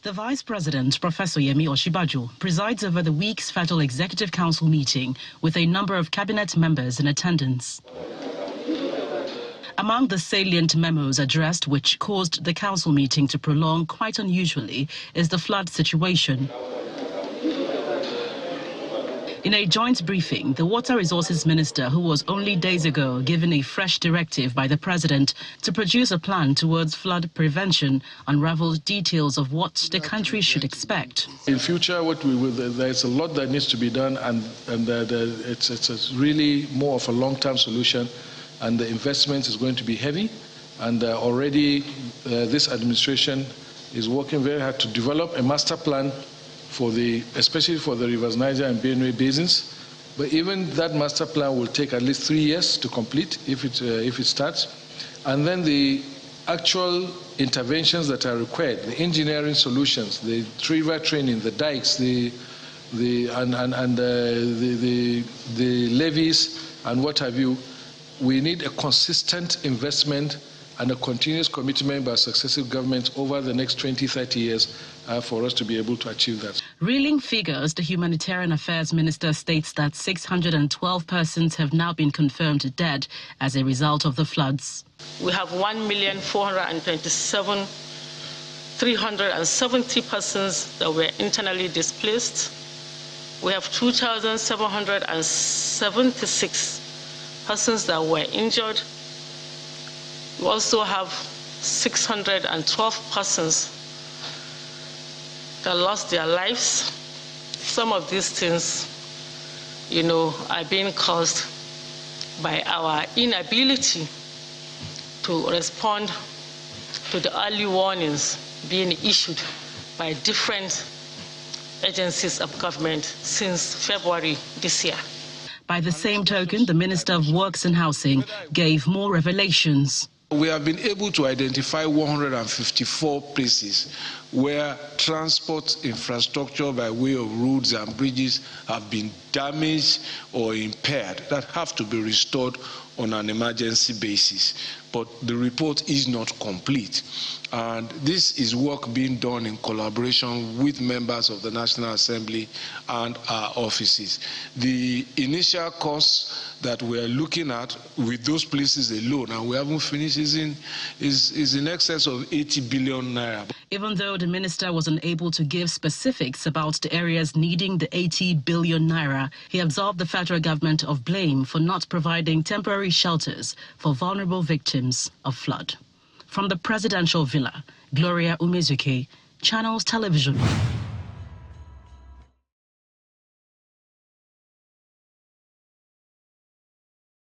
The Vice President, Professor Yemi Osinbajo, presides over the week's Federal Executive Council meeting with a number of cabinet members in attendance. Among the salient memos addressed which caused the council meeting to prolong quite unusually is the flood situation. In a joint briefing, the Water Resources Minister, who was only days ago given a fresh directive by the President to produce a plan towards flood prevention, unraveled details of what the country should expect. In future, there's a lot that needs to be done, and it's really more of a long-term solution, and the investment is going to be heavy. And already this administration is working very hard to develop a master plan especially for the Rivers Niger and Benue basins. But even that master plan will take at least 3 years to complete if it starts. And then the actual interventions that are required, the engineering solutions, the river training, the dikes, the levees, and what have you. We need a consistent investment and a continuous commitment by successive governments over the next 20-30 years for us to be able to achieve that. Reeling figures, the Humanitarian Affairs Minister states that 612 persons have now been confirmed dead as a result of the floods. We have 1,427,370 persons that were internally displaced. We have 2,776 persons that were injured. We also have 612 persons that lost their lives. Some of these things, are being caused by our inability to respond to the early warnings being issued by different agencies of government since February this year. By the same token, the Minister of Works and Housing gave more revelations. We have been able to identify 154 places where transport infrastructure by way of roads and bridges have been damaged or impaired that have to be restored on an emergency basis. But the report is not complete. And this is work being done in collaboration with members of the National Assembly and our offices. The initial costs that we're looking at with those places alone, and we haven't finished, is in excess of 80 billion naira. Even though the minister was unable to give specifics about the areas needing the 80 billion naira, he absolved the federal government of blame for not providing temporary shelters for vulnerable victims of flood. From the presidential villa, Gloria Umezuke, Channels Television.